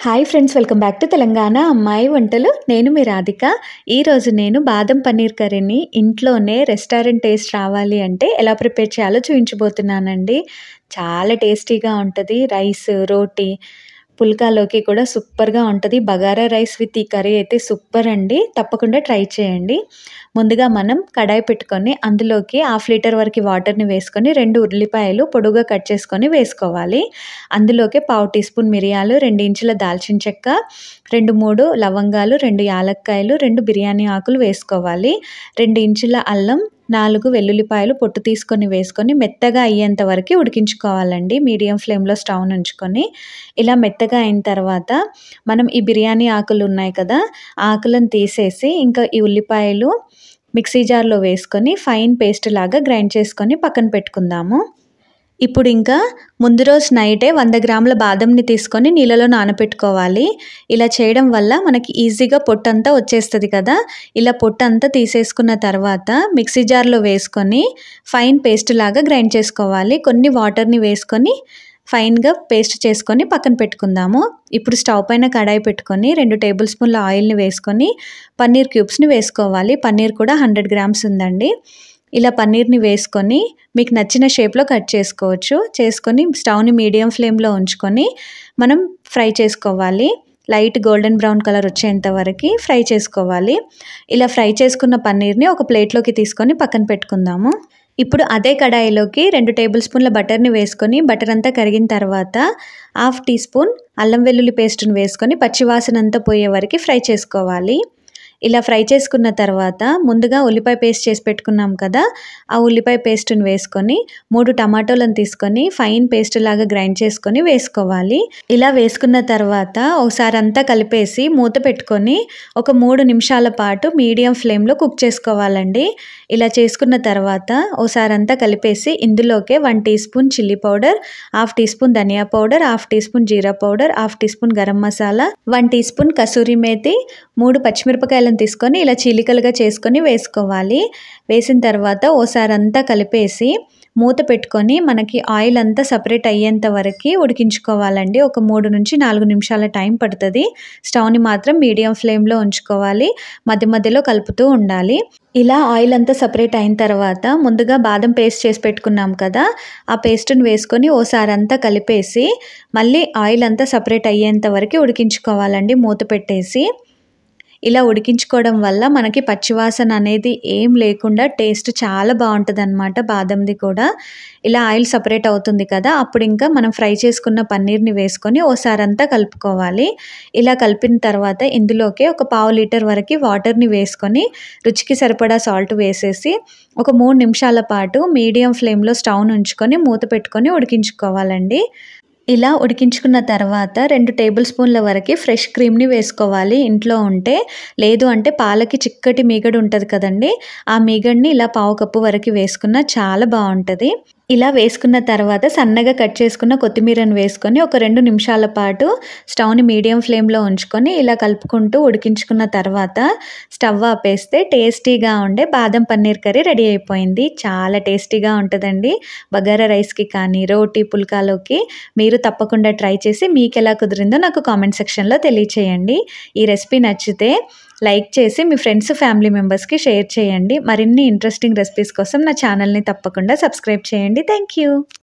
Hi friends, welcome back to Telangana అమ్మాయి వంటలు. నేను మీ రాధిక. ఈరోజు నేను బాదం పన్నీర్ కర్రీని ఇంట్లోనే రెస్టారెంట్ టేస్ట్ రావాలి అంటే ఎలా ప్రిపేర్ చేయాలో చూపించబోతున్నానండి. చాలా టేస్టీగా ఉంటుంది. రైస్, రోటీ, పుల్కాలోకి కూడా సూపర్గా ఉంటుంది. బగారా రైస్ విత్ ఈ కర్రీ అయితే సూపర్ అండి. తప్పకుండా ట్రై చేయండి. ముందుగా మనం కడాయి పెట్టుకొని అందులోకి 1/2 లీటర్ వరకు వాటర్ని వేసుకొని 2 ఉల్లిపాయలు పొడుగా కట్ చేసుకొని వేసుకోవాలి. అందులోకి 1/4 టీ స్పూన్ మిరియాలు, 2 ఇంచుల దాల్చిన చెక్క, 2-3 లవంగాలు, 2 యాలక్కాయలు, 2 బిర్యానీ ఆకులు వేసుకోవాలి. 2 ఇంచుల అల్లం, 4 వెల్లుల్లిపాయలు పొట్టు తీసుకొని వేసుకొని మెత్తగా అయ్యేంత వరకు ఉడికించుకోవాలండి. మీడియం ఫ్లేమ్లో స్టవ్ ఉంచుకొని ఇలా మెత్తగా అయిన తర్వాత మనం ఈ బిర్యానీ ఆకులు ఉన్నాయి కదా, ఆకులను తీసేసి ఇంకా ఈ ఉల్లిపాయలు మిక్సీ జార్లో వేసుకొని ఫైన్ పేస్ట్ లాగా గ్రైండ్ చేసుకొని పక్కన పెట్టుకుందాము. ఇప్పుడు ఇంకా ముందు రోజు నైటే 100 గ్రాముల బాదంని తీసుకొని నీళ్ళలో నానబెట్టుకోవాలి. ఇలా చేయడం వల్ల మనకి ఈజీగా పొట్టంతా వచ్చేస్తుంది కదా. ఇలా పొట్టంతా తీసేసుకున్న తర్వాత మిక్సీ జార్లో వేసుకొని ఫైన్ పేస్ట్ లాగా గ్రైండ్ చేసుకోవాలి. కొన్ని వాటర్ని వేసుకొని ఫైన్గా పేస్ట్ చేసుకొని పక్కన పెట్టుకుందాము. ఇప్పుడు స్టవ్ పైన కడాయి పెట్టుకొని 2 టేబుల్ స్పూన్ల ఆయిల్ని వేసుకొని పన్నీర్ క్యూబ్స్ని వేసుకోవాలి. పన్నీర్ కూడా 100 గ్రామ్స్ ఉందండి. ఇలా పన్నీర్ని వేసుకొని మీకు నచ్చిన షేప్లో కట్ చేసుకోవచ్చు. చేసుకొని స్టవ్ని మీడియం ఫ్లేమ్లో ఉంచుకొని మనం ఫ్రై చేసుకోవాలి. లైట్ గోల్డెన్ బ్రౌన్ కలర్ వచ్చేంత వరకు ఫ్రై చేసుకోవాలి. ఇలా ఫ్రై చేసుకున్న పన్నీర్ని ఒక ప్లేట్లోకి తీసుకొని పక్కన పెట్టుకుందాము. ఇప్పుడు అదే కడాయిలోకి 2 టేబుల్ స్పూన్ల బటర్ని వేసుకొని బటర్ అంతా కరిగిన తర్వాత 1/2 టీ స్పూన్ అల్లం వెల్లుల్లి పేస్ట్ని వేసుకొని పచ్చివాసన అంతా పోయే వరకు ఫ్రై చేసుకోవాలి. ఇలా ఫ్రై చేసుకున్న తర్వాత ముందుగా ఉల్లిపాయ పేస్ట్ చేసి పెట్టుకున్నాం కదా, ఆ ఉల్లిపాయ పేస్ట్ని వేసుకొని 3 టమాటోలను తీసుకొని ఫైన్ పేస్ట్ లాగా గ్రైండ్ చేసుకొని వేసుకోవాలి. ఇలా వేసుకున్న తర్వాత ఒకసారి అంతా కలిపేసి మూత పెట్టుకొని ఒక 3 నిమిషాల పాటు మీడియం ఫ్లేమ్లో కుక్ చేసుకోవాలండి. ఇలా చేసుకున్న తర్వాత ఒకసారి అంతా కలిపేసి ఇందులోకే 1 teaspoon chilli powder, 1/2 teaspoon ధనియా పౌడర్, 1/2 టీ స్పూన్ జీరా powder, 1/2 teaspoon garam masala, 1 teaspoon kasuri methi, 3 పచ్చిమిరపకాయలను తీసుకొని ఇలా చీలికలుగా చేసుకొని వేసుకోవాలి. వేసిన తర్వాత ఓసారి అంతా కలిపేసి మూత పెట్టుకొని మనకి ఆయిల్ అంతా సపరేట్ అయ్యేంత వరకు ఉడికించుకోవాలండి. ఒక 3 నుంచి 4 నిమిషాల టైం పడుతుంది. స్టవ్ని మాత్రం మీడియం ఫ్లేమ్లో ఉంచుకోవాలి. మధ్య మధ్యలో కలుపుతూ ఉండాలి. ఇలా ఆయిల్ అంతా సపరేట్ అయిన తర్వాత ముందుగా బాదం పేస్ట్ చేసి పెట్టుకున్నాం కదా, ఆ పేస్ట్ని వేసుకొని ఓసారి అంతా కలిపేసి మళ్ళీ ఆయిల్ అంతా సపరేట్ అయ్యేంత వరకు ఉడికించుకోవాలండి మూత పెట్టేసి. ఇలా ఉడికించుకోవడం వల్ల మనకి పచ్చివాసన అనేది ఏం లేకుండా టేస్ట్ చాలా బాగుంటుంది అన్నమాట. బాదంది కూడా ఇలా ఆయిల్ సపరేట్ అవుతుంది కదా, అప్పుడు ఇంకా మనం ఫ్రై చేసుకున్న పన్నీర్ని వేసుకొని ఓసారి అంతా కలుపుకోవాలి. ఇలా కలిపిన తర్వాత ఇందులోకి ఒక 1/2 లీటర్ వరకు వాటర్ని వేసుకొని రుచికి సరిపడా సాల్ట్ వేసేసి ఒక 3 నిమిషాల పాటు మీడియం ఫ్లేమ్లో స్టవ్ను ఉంచుకొని మూత పెట్టుకొని ఉడికించుకోవాలండి. ఇలా ఉడికించుకున్న తర్వాత 2 టేబుల్ స్పూన్ల వరకు ఫ్రెష్ క్రీమ్ని వేసుకోవాలి ఇంట్లో ఉంటే. లేదు అంటే పాలకి చిక్కటి మీగడ ఉంటుంది కదండి, ఆ మీగడని ఇలా 1/2 కప్పు వరకు వేసుకున్న చాలా బాగుంటుంది. ఇలా వేసుకున్న తర్వాత సన్నగా కట్ చేసుకున్న కొత్తిమీరను వేసుకొని ఒక 2 నిమిషాల పాటు స్టవ్ని మీడియం ఫ్లేమ్లో ఉంచుకొని ఇలా కలుపుకుంటూ ఉడికించుకున్న తర్వాత స్టవ్ ఆపేస్తే టేస్టీగా ఉండే బాదం పన్నీర్ కర్రీ రెడీ అయిపోయింది. చాలా టేస్టీగా ఉంటుందండి. బగారా రైస్కి కానీ రోటీ, పుల్కాలోకి మీరు తప్పకుండా ట్రై చేసి మీకు ఎలా కుదిరిందో నాకు కామెంట్ సెక్షన్లో తెలియచేయండి. ఈ రెసిపీ నచ్చితే లైక్ చేసి మీ ఫ్రెండ్స్, ఫ్యామిలీ మెంబర్స్కి షేర్ చేయండి. మరిన్ని ఇంట్రెస్టింగ్ రెసిపీస్ కోసం నా ఛానల్ని తప్పకుండా సబ్స్క్రైబ్ చేయండి. Thank you.